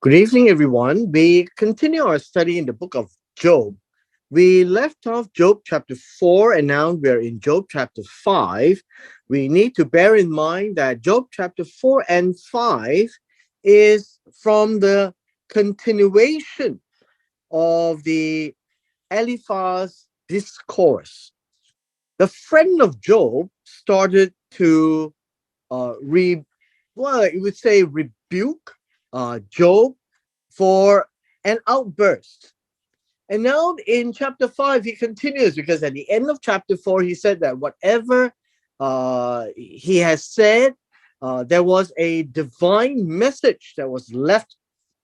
Good evening, everyone. We continue our study in the book of Job. We left off Job chapter 4, and now we're in Job chapter 5. We need to bear in mind that Job chapter 4 and 5 is from the continuation of the Eliphaz discourse. The friend of Job started to you would say rebuke Job for an outburst. And now in chapter 5, he continues because at the end of chapter 4, he said that whatever he has said, there was a divine message that was left.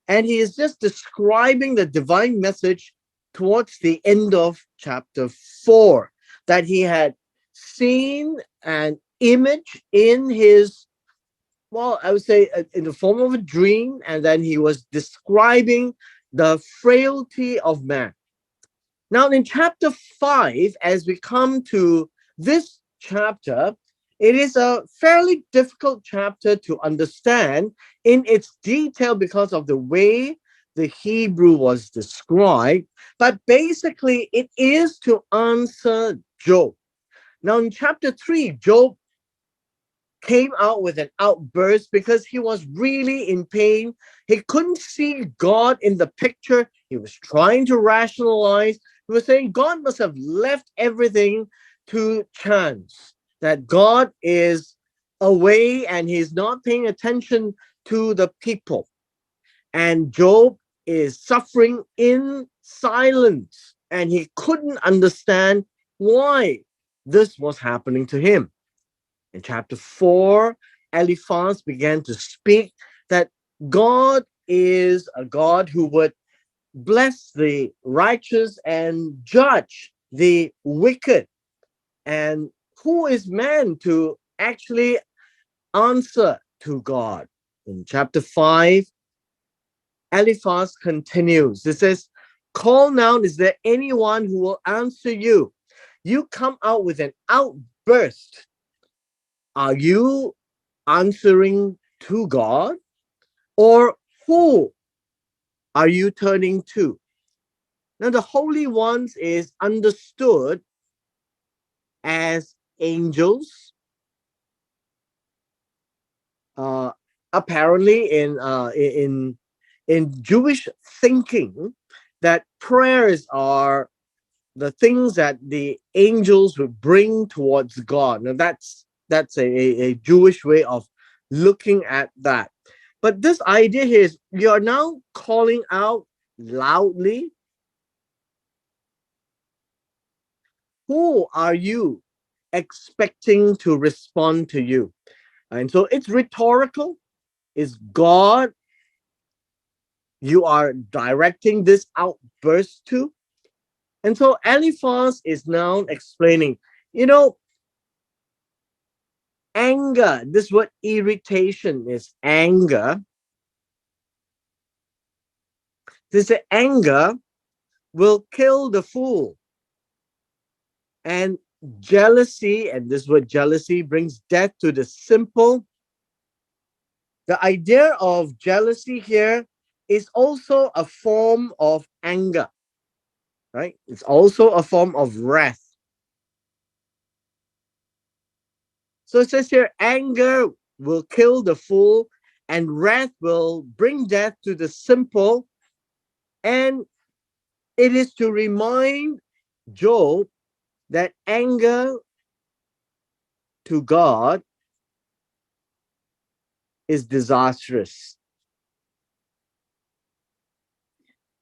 And he is just describing the divine message towards the end of chapter 4, that he had seen an image in his, well, I would say in the form of a dream, and then he was describing the frailty of man. Now, in chapter 5, as we come to this chapter, it is a fairly difficult chapter to understand in its detail because of the way the Hebrew was described. But basically, it is to answer Job. Now, in chapter 3, Job came out with an outburst because he was really in pain. He couldn't see God in the picture. He was trying to rationalize. He was saying God must have left everything to chance, that God is away and he's not paying attention to the people. And Job is suffering in silence, and he couldn't understand why this was happening to him. In chapter 4, Eliphaz began to speak that God is a God who would bless the righteous and judge the wicked. And who is man to actually answer to God? In chapter 5, Eliphaz continues. It says, "Call now, is there anyone who will answer you? You come out with an outburst. Are you answering to God, or who are you turning to?" Now, the holy ones is understood as angels. Uh, Apparently, in Jewish thinking, that prayers are the things that the angels would bring towards God. Now, that's a Jewish way of looking at that. But this idea here is you're now calling out loudly. Who are you expecting to respond to you? And so it's rhetorical. Is God you are directing this outburst to? And so Eliphaz is now explaining, you know, anger, this word irritation is anger. This anger will kill the fool. And jealousy, and this word jealousy brings death to the simple. The idea of jealousy here is also a form of anger, right? It's also a form of wrath. So it says here, anger will kill the fool, and wrath will bring death to the simple. And it is to remind Job that anger to God is disastrous.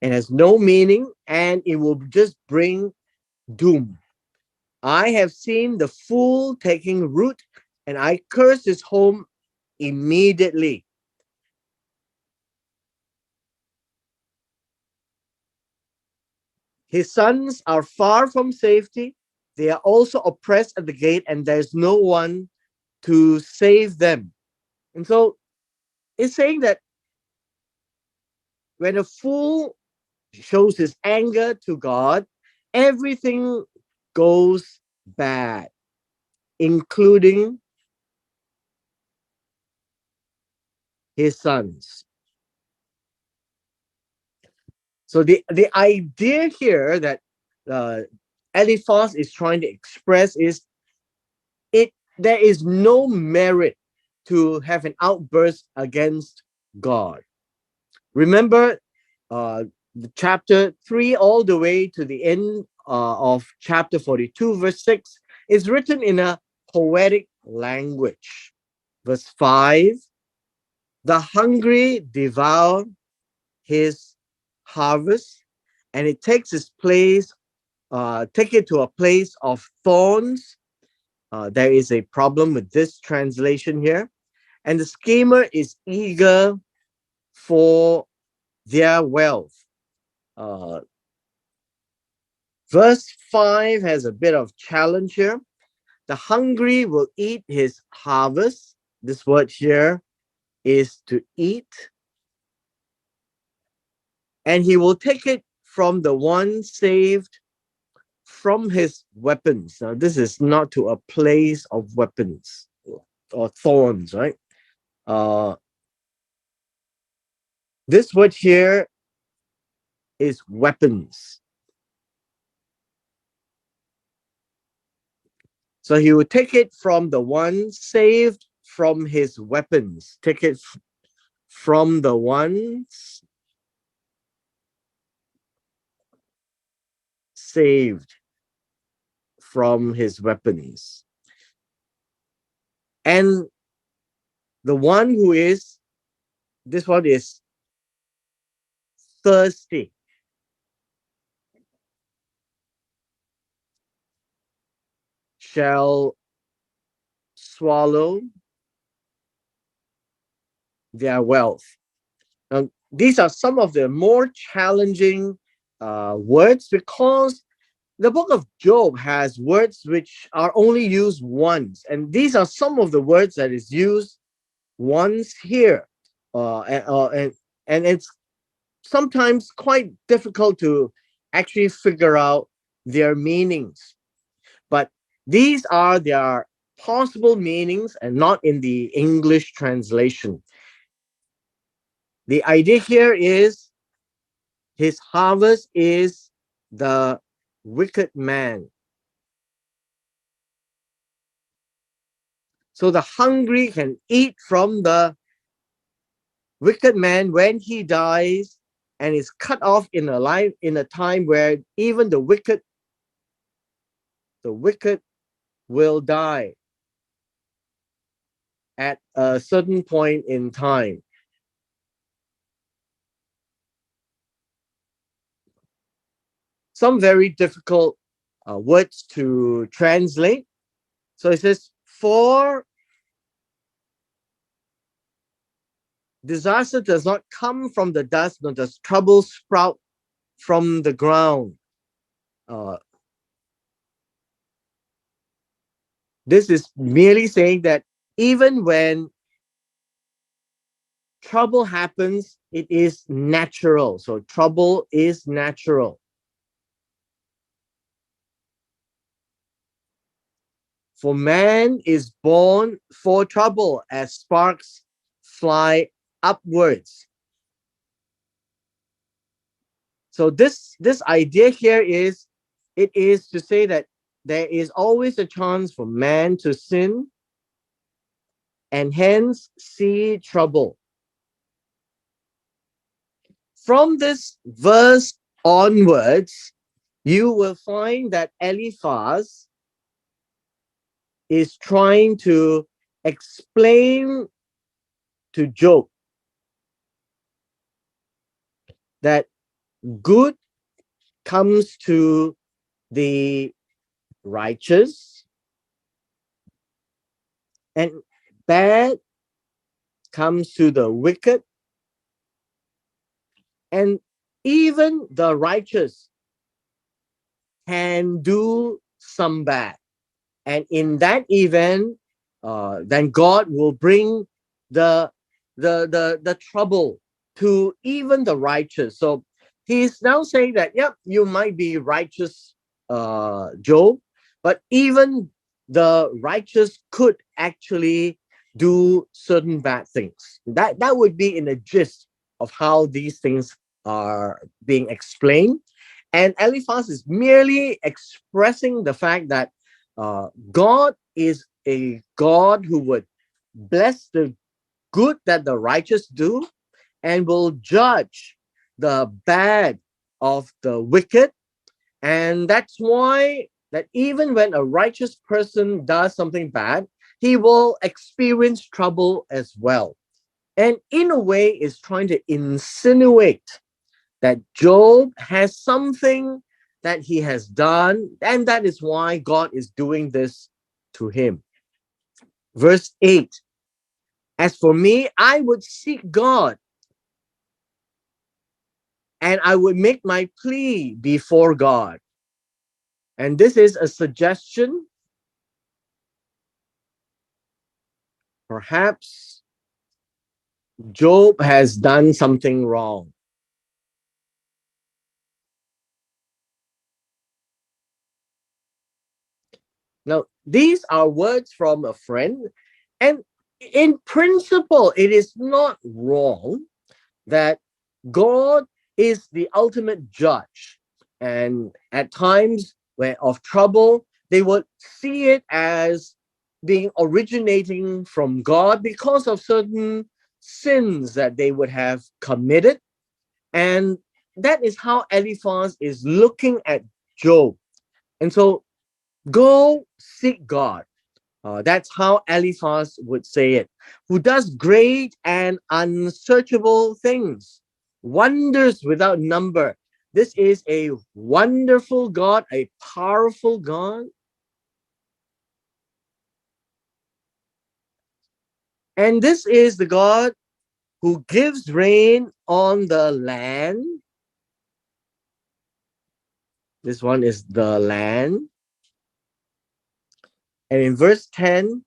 It has no meaning, and it will just bring doom. I have seen the fool taking root, and I curse his home immediately. His sons are far from safety. They are also oppressed at the gate, and there's no one to save them. And so it's saying that when a fool shows his anger to God, everything goes bad, including his sons. So the idea here that uh, Eliphaz is trying to express is it there is no merit to have an outburst against God. Remember, the chapter 3 all the way to the end of chapter 42, verse 6 is written in a poetic language. Verse 5, the hungry devour his harvest, and it takes its place, take it to a place of thorns. There is a problem with this translation here. And the schemer is eager for their wealth. Uh, Verse 5 has a bit of challenge here. The hungry will eat his harvest. This word here is to eat. And he will take it from the one saved from his weapons. Now, this is not to a place of weapons or thorns, right? Uh, this word here is weapons. So he will take it from the one saved from his weapons. Take it from the ones saved from his weapons. And the one who is, this one is thirsty, shall swallow their wealth. Now, these are some of the more challenging words because the book of Job has words which are only used once. And these are some of the words that is used once here. And it's sometimes quite difficult to actually figure out their meanings. But these are their possible meanings and not in the English translation. The idea here is his harvest is the wicked man. So the hungry can eat from the wicked man when he dies and is cut off in a time where even the wicked will die at a certain point in time. Some very difficult words to translate. So it says, for disaster does not come from the dust, nor does trouble sprout from the ground. Uh, this is merely saying that even when trouble happens, it is natural. So trouble is natural. For man is born for trouble as sparks fly upwards. So this idea here is, it is to say that there is always a chance for man to sin and hence see trouble. From this verse onwards, you will find that Eliphaz is trying to explain to Job that good comes to the righteous and bad comes to the wicked, and even the righteous can do some bad. And in that event, then God will bring the the trouble to even the righteous. So he's now saying that, yep, you might be righteous, Job, but even the righteous could actually do certain bad things. That would be in the gist of how these things are being explained. And Eliphaz is merely expressing the fact that God is a God who would bless the good that the righteous do and will judge the bad of the wicked. And that's why that even when a righteous person does something bad, he will experience trouble as well. And in a way, is trying to insinuate that Job has something that he has done, and that is why God is doing this to him. Verse 8, as for me, I would seek God and I would make my plea before God. And this is a suggestion. Perhaps Job has done something wrong. Now, these are words from a friend, and in principle, it is not wrong that God is the ultimate judge. And at times where of trouble, they would see it as being originating from God because of certain sins that they would have committed. And that is how Eliphaz is looking at Job. And so go seek God. That's how Eliphaz would say it, who does great and unsearchable things, wonders without number. This is a wonderful God, a powerful God. And this is the God who gives rain on the land. This one is the land. And in verse 10,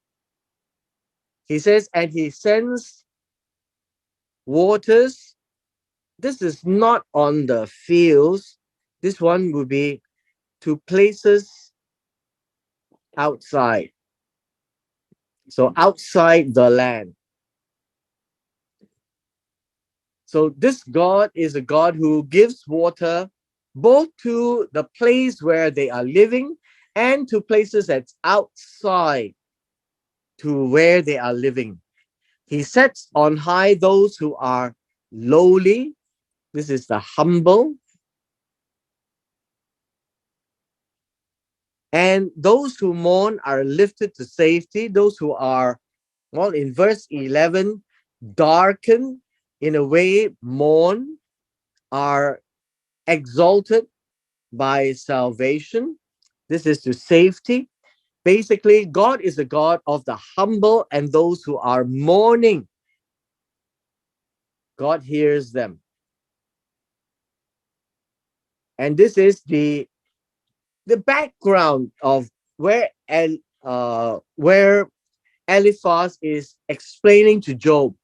he says, and he sends waters. This is not on the fields. This one will be to places outside. So outside the land. So this God is a God who gives water both to the place where they are living and to places that's outside to where they are living. He sets on high those who are lowly. This is the humble. And those who mourn are lifted to safety. Those who are, well, in verse 11, darkened, in a way, mourn, are exalted by salvation. This is to safety. Basically, God is the God of the humble and those who are mourning. God hears them. And this is the background of where Eliphaz is explaining to Job.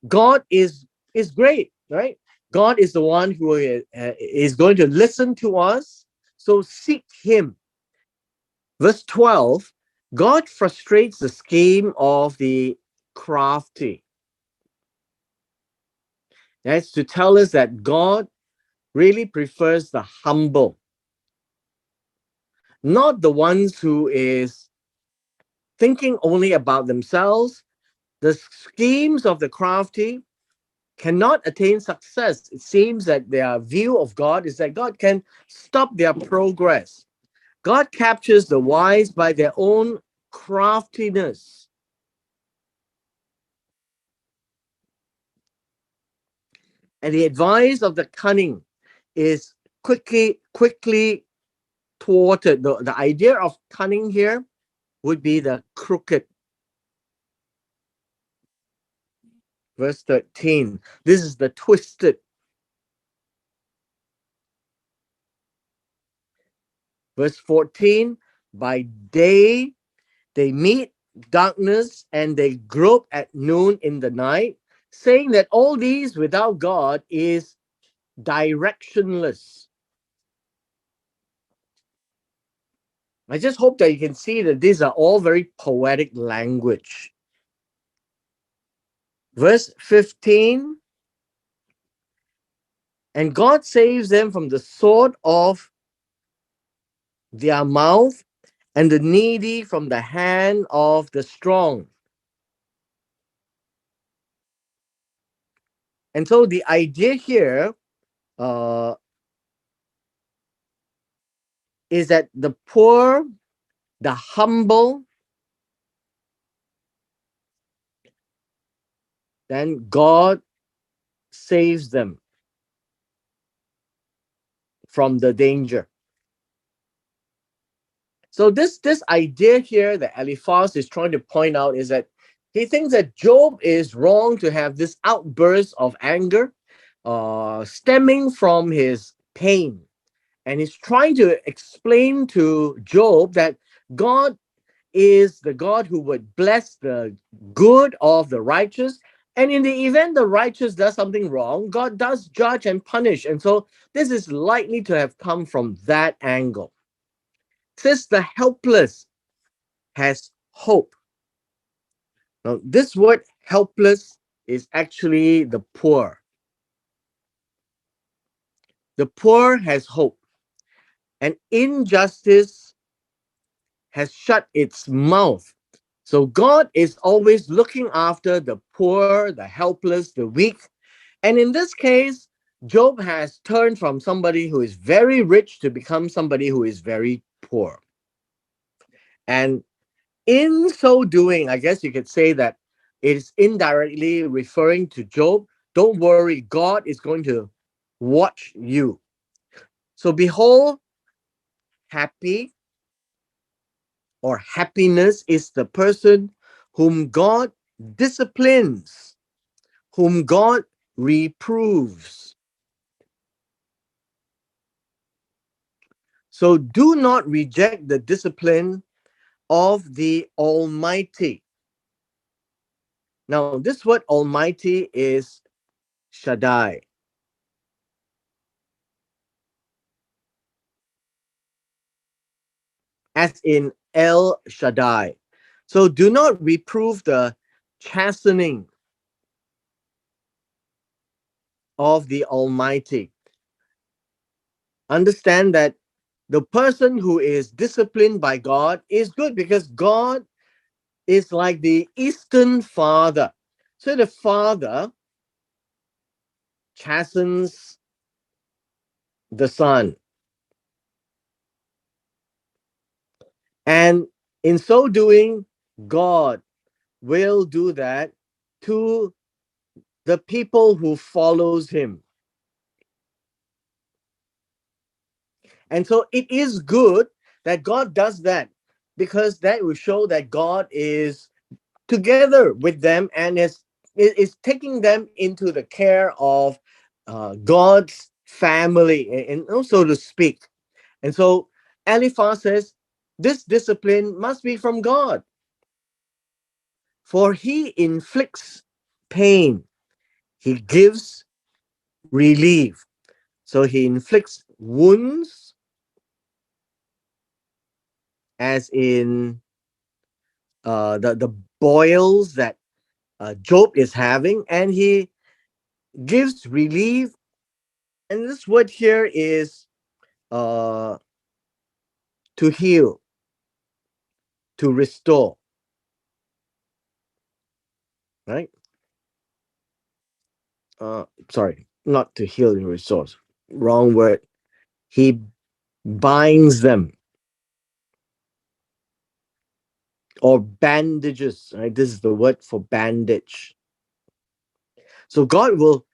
God is great, right? God is the one who is going to listen to us. So seek Him. Verse 12, God frustrates the scheme of the crafty. That's to tell us that God really prefers the humble, not the ones who is thinking only about themselves. The schemes of the crafty cannot attain success. It seems that their view of God is that God can stop their progress. God captures the wise by their own craftiness. And the advice of the cunning is quickly thwarted. The idea of cunning here would be the crooked. Verse 13. This is the twisted. Verse 14. By day they meet darkness and they grope at noon in the night, saying that all these without God is directionless. I just hope that you can see that these are all very poetic language. Verse 15, And God saves them from the sword of their mouth and the needy from the hand of the strong. And so the idea here uh, is that the poor, the humble, then God saves them from the danger. So this idea here that Eliphaz is trying to point out is that he thinks that Job is wrong to have this outburst of anger stemming from his pain. And he's trying to explain to Job that God is the God who would bless the good of the righteous. And in the event the righteous does something wrong, God does judge and punish. And so this is likely to have come from that angle. It says the helpless has hope. Now, this word helpless is actually the poor. The poor has hope, and injustice has shut its mouth. So God is always looking after the poor, the helpless, the weak. And in this case, Job has turned from somebody who is very rich to become somebody who is very poor. And in so doing, I guess you could say that it is indirectly referring to Job. Don't worry, God is going to watch you. So behold, happy or happiness is the person whom God disciplines, whom God reproves. So do not reject the discipline of the Almighty. Now, this word Almighty is Shaddai, as in El Shaddai. So do not reprove the chastening of the Almighty. Understand that the person who is disciplined by God is good because God is like the Eastern Father. So the Father chastens the Son. And in so doing, God will do that to the people who follows him. And so it is good that God does that because that will show that God is together with them and is taking them into the care of God's family, and so to speak. And so Eliphaz says, this discipline must be from God, for he inflicts pain, he gives relief. So he inflicts wounds, as in the boils that Job is having, and he gives relief. And this word here is uh, to heal, to restore, right? Sorry, not to heal and restore. Wrong word. He binds them or bandages, right? This is the word for bandage. So God will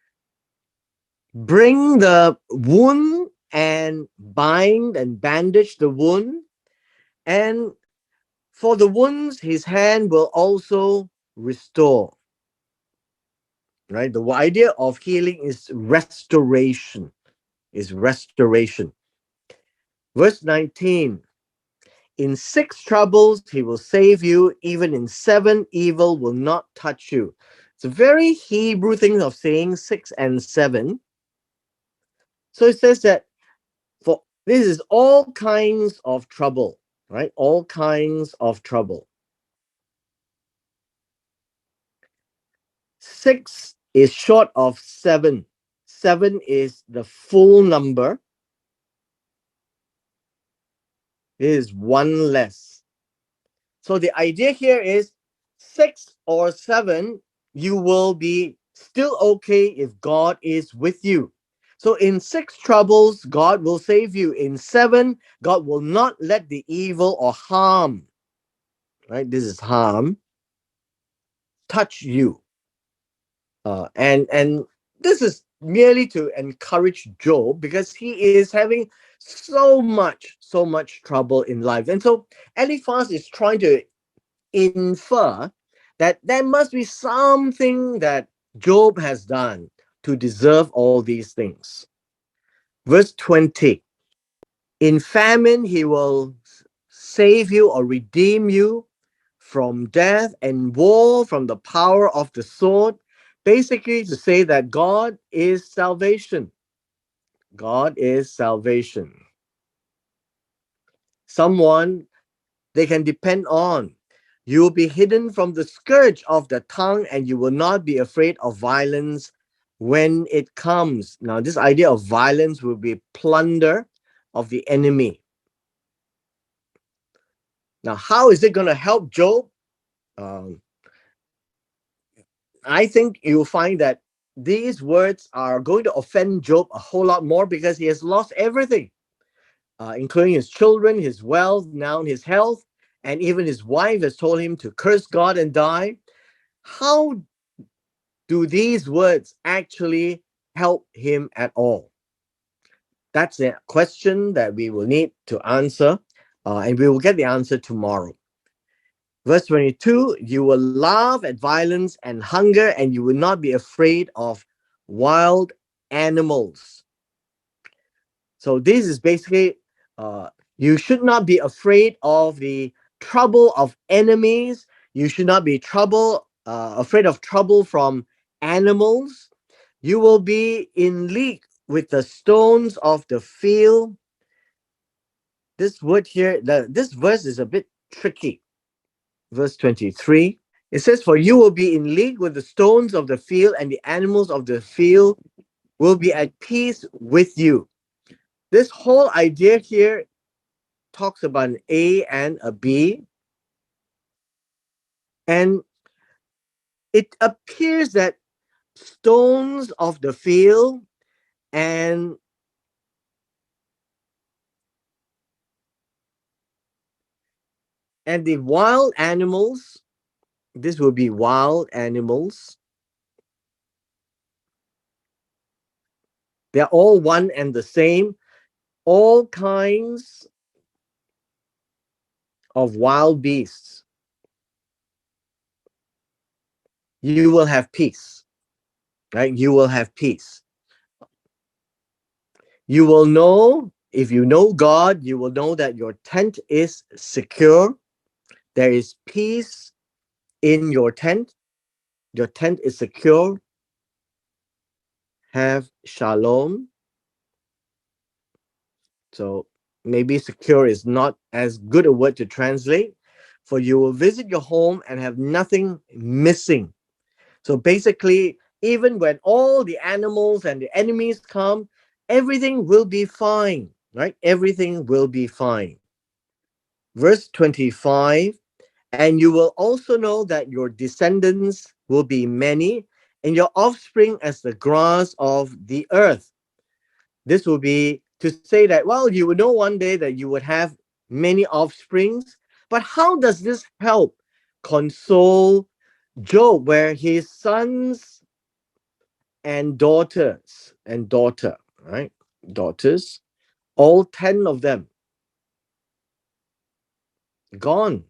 bring the wound and bind and bandage the wound. And for the wounds, his hand will also restore. Right? The idea of healing is restoration. Is restoration. Verse 19. In 6 troubles he will save you, even in 7 evil will not touch you. It's a very Hebrew thing of saying 6 and 7. So it says that for this is all kinds of trouble, right? All kinds of trouble. 6 is short of 7. 7 is the full number, it is one less. So the idea here is 6 or 7, you will be still okay if God is with you. So in 6 troubles, God will save you. In 7, God will not let the evil or harm, right? This is harm, touch you. And this is merely to encourage Job because he is having so much trouble in life. And so Eliphaz is trying to infer that there must be something that Job has done to deserve all these things. Verse 20, in famine he will save you or redeem you from death, and war from the power of the sword. Basically, to say that God is salvation. God is salvation. Someone they can depend on. You will be hidden from the scourge of the tongue, and you will not be afraid of violence when it comes. Now, this idea of violence will be plunder of the enemy. Now, how is it going to help Job? Um, I think you'll find that these words are going to offend Job a whole lot more because he has lost everything, including his children, his wealth, now his health, and even his wife has told him to curse God and die. How do these words actually help him at all? That's a question that we will need to answer, and we will get the answer tomorrow. Verse 22, you will laugh at violence and hunger, and you will not be afraid of wild animals. So this is basically, you should not be afraid of the trouble of enemies. You should not be afraid of trouble from animals. You will be in league with the stones of the field. This word here, this verse is a bit tricky. Verse 23, it says, for you will be in league with the stones of the field, and the animals of the field will be at peace with you. This whole idea here talks about an A and a B. And it appears that stones of the field and the wild animals, this will be wild animals. They're all one and the same. All kinds of wild beasts. You will have peace, right? You will have peace. You will know, if you know God, you will know that your tent is secure. There is peace in your tent. Your tent is secure. Have shalom. So maybe secure is not as good a word to translate, for you will visit your home and have nothing missing. So basically, even when all the animals and the enemies come, everything will be fine, right? Everything will be fine. Verse 25, and you will also know that your descendants will be many, and your offspring as the grass of the earth. This will be to say that, well, you will know one day that you would have many offsprings. But how does this help console Job, where his sons and daughter, right? Daughters, all 10 of them gone.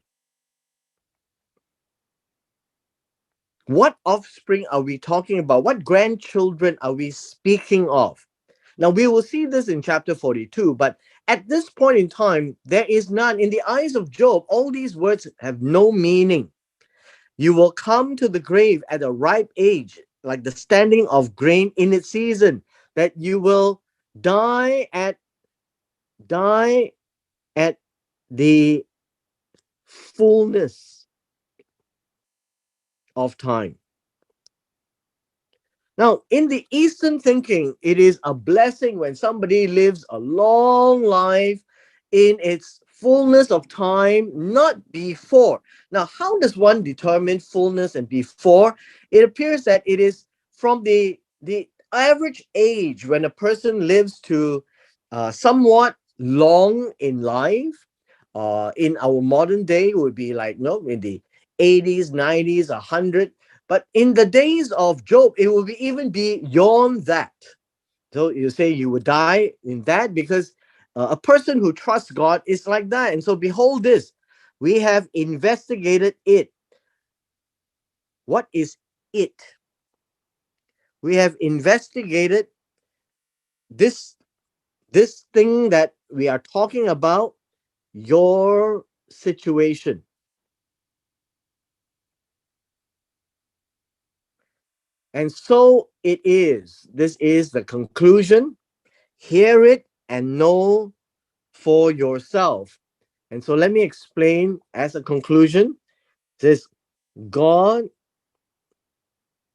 What offspring are we talking about? What grandchildren are we speaking of? Now, we will see this in chapter 42, but at this point in time, there is none. In the eyes of Job, all these words have no meaning. You will come to the grave at a ripe age, like the standing of grain in its season, that you will die at die at the fullness of time. Now, in the Eastern thinking, it is a blessing when somebody lives a long life in its fullness of time, not before. Now, how does one determine fullness and before? It appears that it is from the average age when a person lives to somewhat long in life. In our modern day, would be like no in the 80s, 90s, 100, but in the days of Job, it will be even beyond that. So you say you would die in that because a person who trusts God is like that. And so, behold this, we have investigated it. What is it? We have investigated this this thing that we are talking about, your situation. And so it is. This is the conclusion. Hear it and know for yourself. And so let me explain as a conclusion. This God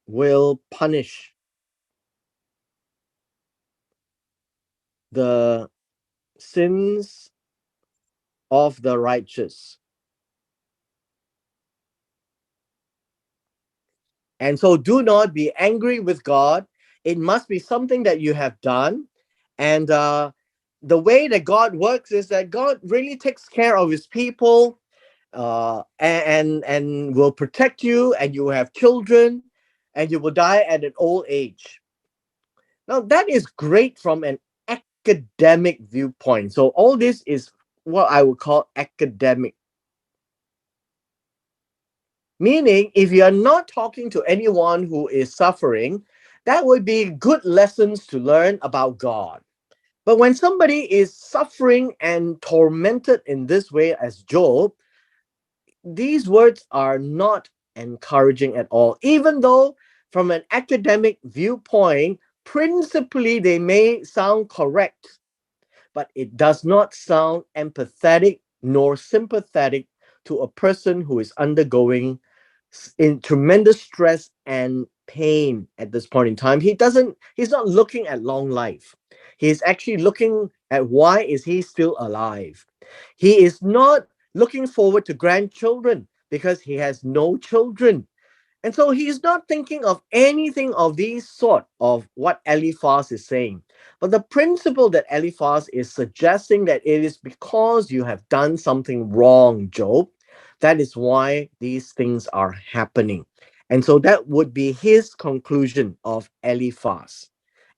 will punish the sins of the righteous. And so do not be angry with God. It must be something that you have done. And the way that God works is that God really takes care of his people, and will protect you, and you will have children, and you will die at an old age. Now, that is great from an academic viewpoint. So, all this is what I would call academic. Meaning, if you are not talking to anyone who is suffering, that would be good lessons to learn about God. But when somebody is suffering and tormented in this way as Job, these words are not encouraging at all, even though from an academic viewpoint, principally they may sound correct, but it does not sound empathetic nor sympathetic to a person who is undergoing in tremendous stress and pain at this point in time. He's not looking at long life. He's actually looking at why is he still alive. He is not looking forward to grandchildren because he has no children. And so he's not thinking of anything of these sort of what Eliphaz is saying. But the principle that Eliphaz is suggesting that it is because you have done something wrong, Job. That is why these things are happening. And so that would be his conclusion of Eliphaz.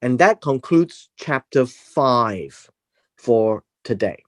And that concludes chapter 5 for today.